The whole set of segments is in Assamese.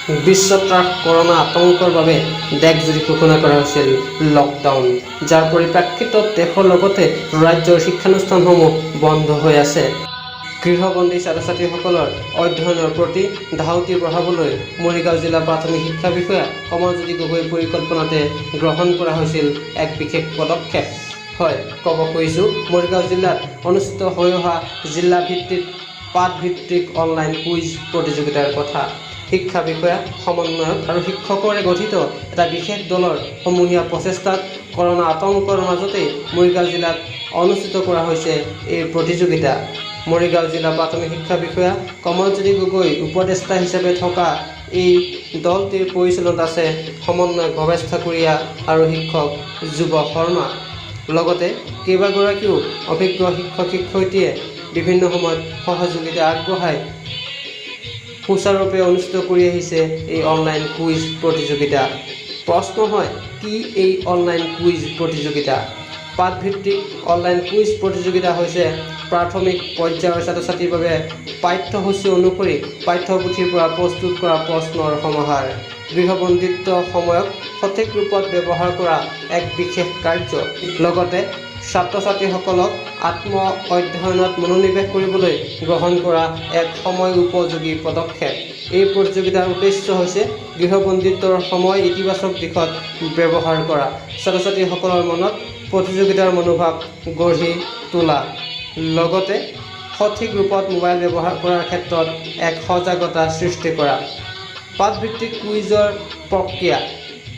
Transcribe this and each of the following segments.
বিশ্বত কৰোনা আতঙ্কৰ বাবে দেশজুৰি ঘোষণা কৰা হৈছিল লকডাউন, যাৰ পৰিপ্ৰেক্ষিতত দেশৰ লগতে ৰাজ্যৰ শিক্ষানুষ্ঠানসমূহ বন্ধ হৈ আছে। গৃহবন্দী ছাত্ৰ-ছাত্ৰীসকলৰ অধ্যয়নৰ প্ৰতি ধাউতি বঢ়াবলৈ মৰিগাঁও জিলা প্ৰাথমিক শিক্ষা বিষয়া কমলজ্যোতি গগৈৰ পৰিকল্পনাতে গ্ৰহণ কৰা হৈছিল এক বিশেষ পদক্ষেপ। হয়, ক'ব খুজিছোঁ মৰিগাঁও জিলাত অনুষ্ঠিত হৈ অহা জিলা ভিত্তিক পাঠভিত্তিক অনলাইন কুইজ প্ৰতিযোগিতাৰ কথা। শিক্ষা বিষয়া, সমন্বয়ক আৰু শিক্ষকৰে গঠিত এটা বিশেষ দলৰ সমূহীয়া প্ৰচেষ্টাত কৰনা আতংকৰ মাজতেই মৰিগাঁও জিলাত অনুষ্ঠিত কৰা হৈছে এই প্ৰতিযোগিতা। মৰিগাঁও জিলা প্ৰাথমিক শিক্ষা বিষয়া কমলজ্যোতি গগৈ উপদেষ্টা হিচাপে থকা এই দলটিৰ পৰিচালনাত আছে সমন্বয়ক ভৱেশ ঠাকুৰীয়া আৰু শিক্ষক যুৱ শৰ্মা। লগতে কেইবাগৰাকীও অভিজ্ঞ শিক্ষক-শিক্ষয়িত্ৰীয়ে বিভিন্ন সময়ত সহযোগিতা আগবঢ়াই সুচাৰুৰূপে অনুষ্ঠিত কৰি আহিছে এই অনলাইন কুইজ প্ৰতিযোগিতা। প্ৰশ্ন হয়, কি এই অনলাইন কুইজ প্ৰতিযোগিতা? পাঠভিত্তিক অনলাইন কুইজ প্ৰতিযোগিতা হৈছে প্ৰাথমিক পৰ্যায়ৰ ছাত্ৰ-ছাত্ৰীৰ বাবে পাঠ্যসূচী অনুসৰি পাঠ্যপুথিৰ পৰা প্ৰস্তুত কৰা প্ৰশ্নৰ সমাহাৰ। গৃহবন্দীত্ব সময়ক সঠিক ৰূপত ব্যৱহাৰ কৰা এক বিশেষ কাৰ্য। লগতে ছাত্ৰ-ছাত্ৰীসকলক আত্ম অধ্যয়নত মনোনিৱেশ কৰিবলৈ গ্ৰহণ কৰা এক সময় উপযোগী পদক্ষেপ। এই প্ৰতিযোগিতাৰ উদ্দেশ্য হৈছে গৃহবন্দীত্বৰ সময় ইতিবাচক দিশত ব্যৱহাৰ কৰা, ছাত্ৰ-ছাত্ৰীসকলৰ মনত প্ৰতিযোগিতাৰ মনোভাৱ গঢ়ি তোলা, লগতে সঠিক ৰূপত মোবাইল ব্যৱহাৰ কৰাৰ ক্ষেত্ৰত এক সজাগতা সৃষ্টি কৰা। পাঠভিত্তিক কুইজৰ প্ৰক্ৰিয়া।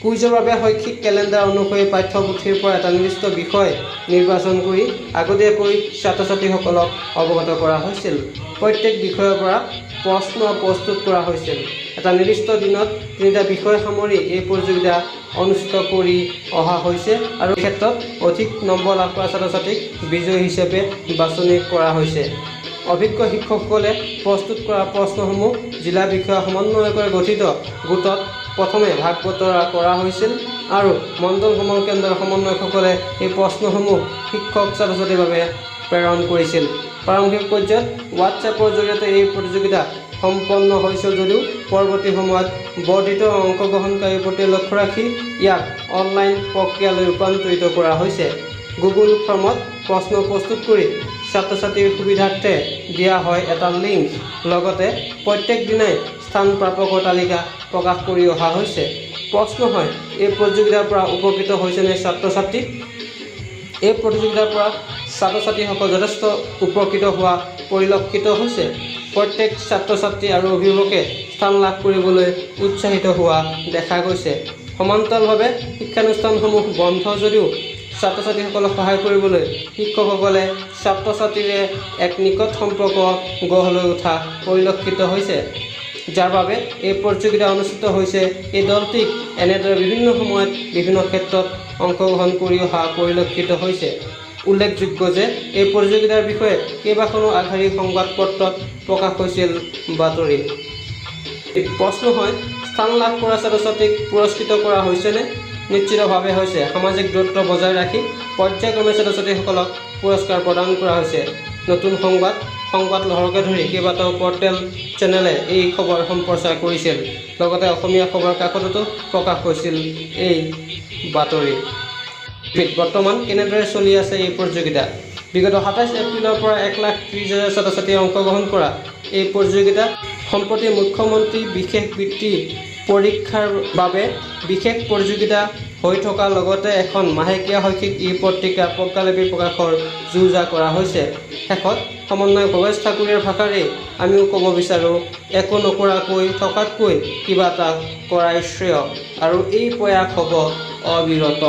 কুইজৰ বাবে শৈক্ষিক কেলেণ্ডাৰ অনুসৰি পাঠ্যপুথিৰ পৰা এটা নিৰ্দিষ্ট বিষয় নিৰ্বাচন কৰি আগতীয়াকৈ ছাত্ৰ-ছাত্ৰীসকলক অৱগত কৰা হৈছিল। প্ৰত্যেক বিষয়ৰ পৰা প্ৰশ্ন প্ৰস্তুত কৰা হৈছিল। এটা নিৰ্দিষ্ট দিনত 3টা বিষয় সামৰি এই প্ৰতিযোগিতা অনুষ্ঠিত কৰি অহা হৈছে আৰু এই ক্ষেত্ৰত অধিক নম্বৰ লাভ কৰা ছাত্ৰ-ছাত্ৰীক বিজয়ী হিচাপে বাছনি কৰা হৈছে। অভিজ্ঞ শিক্ষকসকলে প্ৰস্তুত কৰা প্ৰশ্নসমূহ জিলা বিষয়া সমন্বয়কৰে গঠিত গোটত প্ৰথমে ভাগ বতৰা কৰা হৈছিল আৰু মণ্ডল ভ্ৰমণ কেন্দ্ৰৰ সমন্বয়কসকলে এই প্ৰশ্নসমূহ শিক্ষক ছাত্ৰ-ছাত্ৰীৰ বাবে প্ৰেৰণ কৰিছিল। প্ৰাৰম্ভিক পৰ্যায়ত হোৱাটছএপৰ জৰিয়তে এই প্ৰতিযোগিতা সম্পন্ন হৈছিল যদিও পৰৱৰ্তী সময়ত বৰ্ধিত অংশগ্ৰহণকাৰীৰ প্ৰতি লক্ষ্য ৰাখি ইয়াক অনলাইন প্ৰক্ৰিয়ালৈ ৰূপান্তৰিত কৰা হৈছে। গুগল ফৰ্মত প্ৰশ্ন প্ৰস্তুত কৰি ছাত্ৰ-ছাত্ৰীৰ সুবিধাৰ্থে দিয়া হয় এটা লিংক। লগতে প্ৰত্যেক দিনাই স্থান প্ৰাপকৰ তালিকা প্ৰকাশ কৰি অহা হৈছে। প্ৰশ্ন হয়, এই প্ৰতিযোগিতাৰ পৰা উপকৃত হৈছেনে ছাত্ৰ-ছাত্ৰী? এই প্ৰতিযোগিতাৰ পৰা ছাত্ৰ-ছাত্ৰীসকল যথেষ্ট উপকৃত হোৱা পৰিলক্ষিত হৈছে। প্ৰত্যেক ছাত্ৰ-ছাত্ৰী আৰু অভিভাৱকে স্থান লাভ কৰিবলৈ উৎসাহিত হোৱা দেখা গৈছে। সমান্তৰালভাৱে শিক্ষানুষ্ঠানসমূহ বন্ধ যদিও ছাত্ৰ-ছাত্ৰীসকলক সহায় কৰিবলৈ শিক্ষকসকলে ছাত্ৰ-ছাত্ৰীৰে এক নিকট সম্পৰ্ক গঢ় লৈ উঠা পৰিলক্ষিত হৈছে, যাৰ বাবে এই প্ৰতিযোগিতা অনুষ্ঠিত হৈছে। এই দলটিক এনেদৰে বিভিন্ন সময়ত বিভিন্ন ক্ষেত্ৰত অংশগ্ৰহণ কৰি অহা পৰিলক্ষিত হৈছে। উল্লেখযোগ্য যে এই প্ৰতিযোগিতাৰ বিষয়ে কেইবাখনো আগশাৰীৰ সংবাদপত্ৰত প্ৰকাশ হৈছিল বাতৰি। প্ৰশ্ন হয়, স্থান লাভ কৰা ছাত্ৰ-ছাত্ৰীক পুৰস্কৃত কৰা হৈছেনে? নিশ্চিতভাৱে হৈছে। সামাজিক দূৰত্ব বজাই ৰাখি পৰ্যায়ক্ৰমে ছাত্ৰ-ছাত্ৰীসকলক পুৰস্কাৰ প্ৰদান কৰা হৈছে। নতুন সংবাদ লহৰকে ধৰি কেইবাটাও পৰ্টেল চেনেলে এই খবৰ সম্প্ৰচাৰ কৰিছিল। লগতে অসমীয়া খবৰ কাকততো প্ৰকাশ হৈছিল এই বাতৰি। বৰ্তমান কেনেদৰে চলি আছে এই প্ৰতিযোগিতা? বিগত 27 এপ্ৰিলৰ পৰা 1,30,000 ছাত্ৰ-ছাত্ৰীয়ে অংশগ্ৰহণ কৰা এই প্ৰতিযোগিতা সম্প্ৰতি মুখ্যমন্ত্ৰী বিশেষ বৃত্তি পৰীক্ষাৰ বাবে বিশেষ প্ৰতিযোগিতা হৈ থকাৰ লগতে এখন মাহেকীয়া শৈক্ষিক ই-পত্ৰিকা প্ৰজ্ঞালিপি প্ৰকাশৰ যো-জা কৰা হৈছে। শেষত সমন্বয়ক ভৱেশ ঠাকুৰীয়াৰ ভাষাৰেই আমিও ক'ব বিচাৰোঁ, একো নকৰাকৈ থকাতকৈ কিবা এটা কৰাই শ্ৰেয় আৰু এই প্ৰয়াস হ'ব অবিৰত।